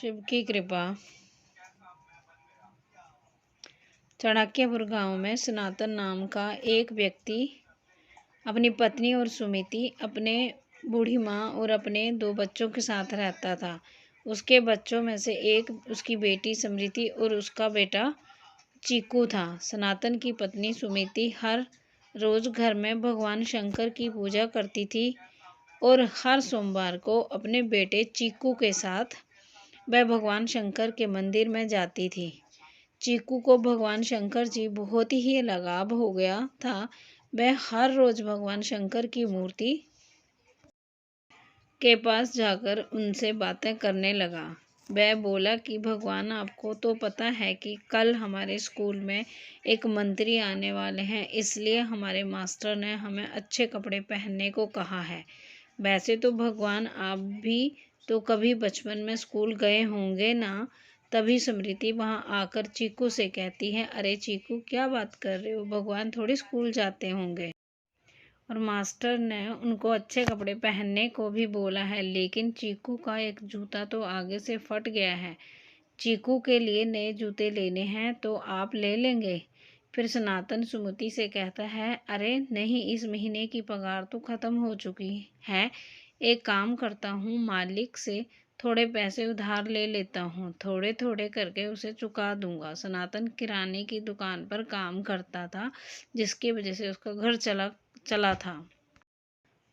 शिव की कृपा। चाणक्यपुर गांव में सनातन नाम का एक व्यक्ति अपनी पत्नी और सुमिति, अपने बूढ़ी माँ और अपने 2 बच्चों के साथ रहता था। उसके बच्चों में से एक उसकी बेटी समृति और उसका बेटा चीकू था। सनातन की पत्नी सुमिति हर रोज घर में भगवान शंकर की पूजा करती थी और हर सोमवार को अपने बेटे चीकू के साथ वह भगवान शंकर के मंदिर में जाती थी। चीकू को भगवान शंकर जी बहुत ही लगाव हो गया था। वह हर रोज भगवान शंकर की मूर्ति के पास जाकर उनसे बातें करने लगा। वह बोला कि भगवान, आपको तो पता है कि कल हमारे स्कूल में एक मंत्री आने वाले हैं, इसलिए हमारे मास्टर ने हमें अच्छे कपड़े पहनने को कहा है। वैसे तो भगवान, आप भी तो कभी बचपन में स्कूल गए होंगे ना। तभी समृति वहां आकर चीकू से कहती है, अरे चीकू, क्या बात कर रहे हो, भगवान थोड़ी स्कूल जाते होंगे। और मास्टर ने उनको अच्छे कपड़े पहनने को भी बोला है, लेकिन चीकू का एक जूता तो आगे से फट गया है। चीकू के लिए नए जूते लेने हैं तो आप ले लेंगे। फिर सनातन सुमति से कहता है, अरे नहीं, इस महीने की पगार तो ख़त्म हो चुकी है। एक काम करता हूँ, मालिक से थोड़े पैसे उधार ले लेता हूँ, थोड़े थोड़े करके उसे चुका दूंगा। सनातन किराने की दुकान पर काम करता था, जिसकी वजह से उसका घर चला था।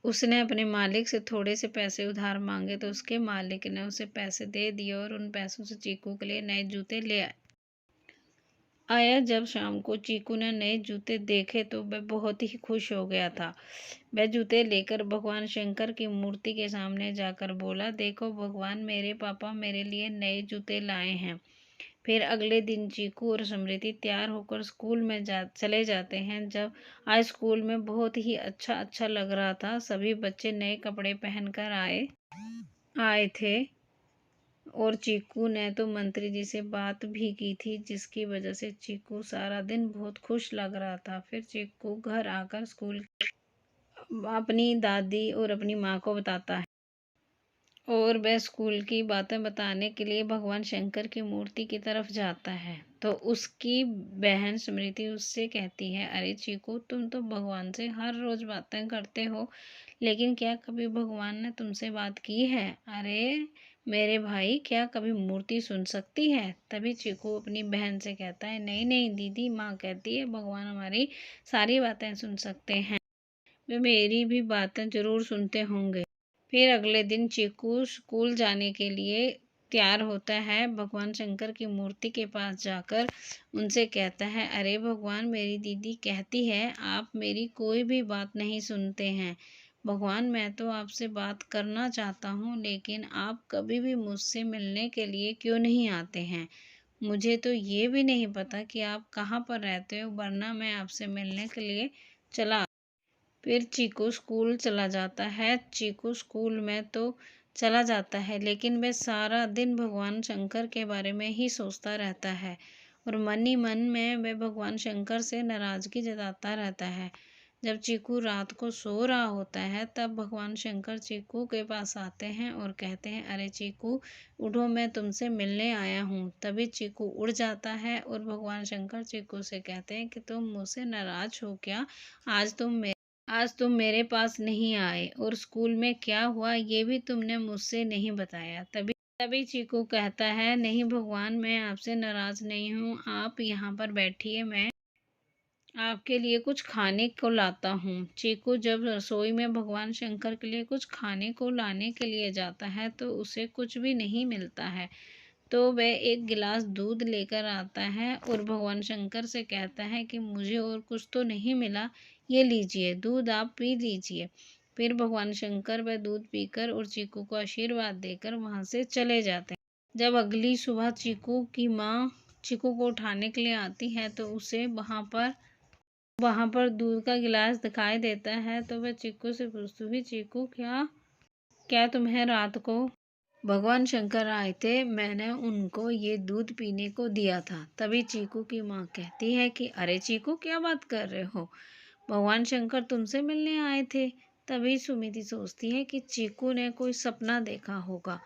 उसने अपने मालिक से थोड़े से पैसे उधार मांगे तो उसके मालिक ने उसे पैसे दे दिए और उन पैसों से चीकू के लिए नए जूते ले आया। जब शाम को चीकू ने नए जूते देखे तो वह बहुत ही खुश हो गया था। वह जूते लेकर भगवान शंकर की मूर्ति के सामने जाकर बोला, देखो भगवान, मेरे पापा मेरे लिए नए जूते लाए हैं। फिर अगले दिन चीकू और समृति तैयार होकर स्कूल में चले जाते हैं। जब आज स्कूल में बहुत ही अच्छा लग रहा था। सभी बच्चे नए कपड़े पहनकर आए थे और चीकू ने तो मंत्री जी से बात भी की थी, जिसकी वजह से चीकू सारा दिन बहुत खुश लग रहा था। फिर चीकू घर आकर स्कूल अपनी दादी और अपनी माँ को बताता है और वह स्कूल की बातें बताने के लिए भगवान शंकर की मूर्ति की तरफ जाता है तो उसकी बहन स्मृति उससे कहती है, अरे चीकू, तुम तो भगवान से हर रोज बातें करते हो, लेकिन क्या कभी भगवान ने तुमसे बात की है? अरे मेरे भाई, क्या कभी मूर्ति सुन सकती है? तभी चीकू अपनी बहन से कहता है, नहीं नहीं दीदी, माँ कहती है भगवान हमारी सारी बातें सुन सकते हैं, वे मेरी भी बातें जरूर सुनते होंगे। फिर अगले दिन चीकू स्कूल जाने के लिए तैयार होता है। भगवान शंकर की मूर्ति के पास जाकर उनसे कहता है, अरे भगवान, मेरी दीदी कहती है आप मेरी कोई भी बात नहीं सुनते हैं। भगवान, मैं तो आपसे बात करना चाहता हूँ, लेकिन आप कभी भी मुझसे मिलने के लिए क्यों नहीं आते हैं? मुझे तो ये भी नहीं पता कि आप कहाँ पर रहते हो, वरना मैं आपसे मिलने के लिए चला। फिर चीकू स्कूल चला जाता है। चीकू स्कूल में तो चला जाता है, लेकिन वह सारा दिन भगवान शंकर के बारे में ही सोचता रहता है और मन ही मन में वह भगवान शंकर से नाराजगी जताता रहता है। जब चीकू रात को सो रहा होता है तब भगवान शंकर चीकू के पास आते हैं और कहते हैं, अरे चीकू, उठो, मैं तुमसे मिलने आया हूँ। तभी चीकू उड़ जाता है और भगवान शंकर चीकू से कहते हैं कि तुम मुझसे नाराज हो क्या? आज तुम मेरे पास नहीं आए और स्कूल में क्या हुआ ये भी तुमने मुझसे नहीं बताया। तभी चीकू कहता है, नहीं भगवान, मैं आपसे नाराज नहीं हूँ, आप यहाँ पर बैठिए, मैं आपके लिए कुछ खाने को लाता हूँ। चीकू जब रसोई में भगवान शंकर के लिए कुछ खाने को लाने के लिए जाता है तो उसे कुछ भी नहीं मिलता है। तो वह एक गिलास दूध लेकर आता है और भगवान शंकर से कहता है कि मुझे और कुछ तो नहीं मिला, ये लीजिए दूध, आप पी लीजिए। फिर भगवान शंकर वह दूध पीकर और चीकू को आशीर्वाद देकर वहाँ से चले जाते हैं। जब अगली सुबह चीकू की माँ चीकू को उठाने के लिए आती है तो उसे वहाँ पर दूध का गिलास दिखाई देता है। तो वह चीकू से पूछती हुई, चीकू, क्या क्या तुम्हें रात को भगवान शंकर आए थे, मैंने उनको ये दूध पीने को दिया था। तभी चीकू की माँ कहती है कि अरे चीकू, क्या बात कर रहे हो, भगवान शंकर तुमसे मिलने आए थे। तभी सुमिति सोचती है कि चीकू ने कोई सपना देखा होगा,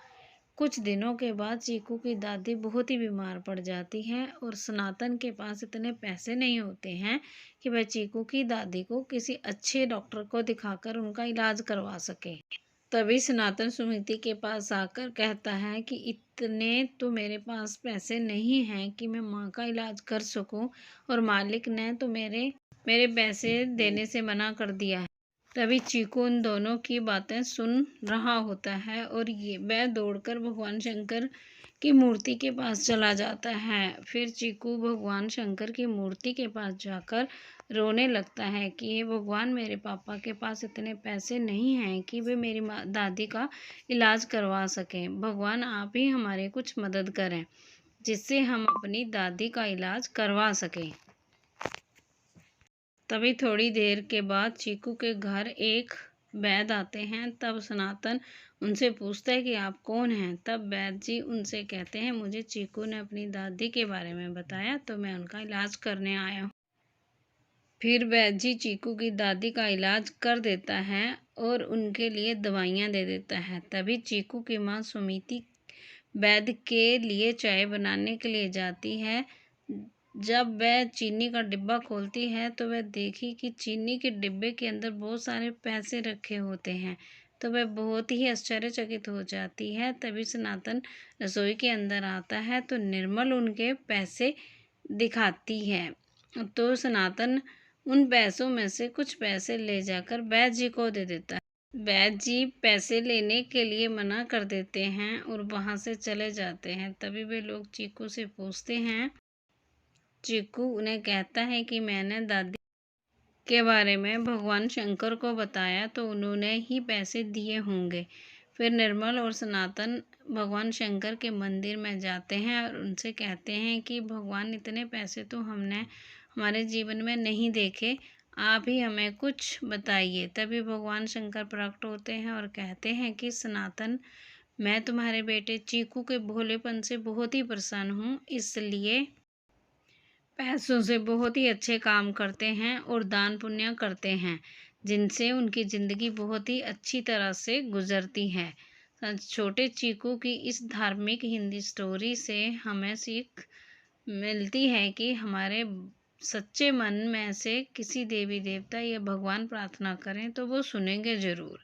कुछ दिनों के बाद चीकू की दादी बहुत ही बीमार पड़ जाती है और सनातन के पास इतने पैसे नहीं होते हैं कि वह चीकू की दादी को किसी अच्छे डॉक्टर को दिखाकर उनका इलाज करवा सके। तभी सनातन सुमिति के पास आकर कहता है कि इतने तो मेरे पास पैसे नहीं हैं कि मैं माँ का इलाज कर सकूं, और मालिक ने तो मेरे मेरे पैसे देने से मना कर दिया है। तभी चीकू उन दोनों की बातें सुन रहा होता है और ये वह दौड़कर भगवान शंकर की मूर्ति के पास चला जाता है। फिर चीकू भगवान शंकर की मूर्ति के पास जाकर रोने लगता है कि हे भगवान, मेरे पापा के पास इतने पैसे नहीं हैं कि वे मेरी दादी का इलाज करवा सकें। भगवान, आप ही हमारे कुछ मदद करें जिससे हम अपनी दादी का इलाज करवा सकें। तभी थोड़ी देर के बाद चीकू के घर एक वैद्य आते हैं। तब सनातन उनसे पूछता है कि आप कौन हैं। तब वैद्य जी उनसे कहते हैं, मुझे चीकू ने अपनी दादी के बारे में बताया तो मैं उनका इलाज करने आया हूँ। फिर वैद्य जी चीकू की दादी का इलाज कर देता है और उनके लिए दवाइयाँ दे देता है। तभी चीकू की माँ सुमिति वैद्य के लिए चाय बनाने के लिए जाती है। जब वह चीनी का डिब्बा खोलती है तो वह देखी कि चीनी के डिब्बे के अंदर बहुत सारे पैसे रखे होते हैं। तो वह बहुत ही आश्चर्यचकित हो जाती है। तभी सनातन रसोई के अंदर आता है तो निर्मल उनके पैसे दिखाती है। तो सनातन उन पैसों में से कुछ पैसे ले जाकर वैद्य जी को दे देता है। वैद्य जी पैसे लेने के लिए मना कर देते हैं और वहाँ से चले जाते हैं। तभी वे लोग चीकू से पूछते हैं। चीकू उन्हें कहता है कि मैंने दादी के बारे में भगवान शंकर को बताया तो उन्होंने ही पैसे दिए होंगे। फिर निर्मल और सनातन भगवान शंकर के मंदिर में जाते हैं और उनसे कहते हैं कि भगवान, इतने पैसे तो हमने हमारे जीवन में नहीं देखे, आप ही हमें कुछ बताइए। तभी भगवान शंकर प्रकट होते हैं और कहते हैं कि सनातन, मैं तुम्हारे बेटे चीकू के भोलेपन से बहुत ही प्रसन्न हूँ, इसलिए पैसों से बहुत ही अच्छे काम करते हैं और दान पुण्य करते हैं जिनसे उनकी ज़िंदगी बहुत ही अच्छी तरह से गुजरती है। छोटे चीकू की इस धार्मिक हिंदी स्टोरी से हमें सीख मिलती है कि हमारे सच्चे मन में से किसी देवी देवता या भगवान प्रार्थना करें तो वो सुनेंगे ज़रूर।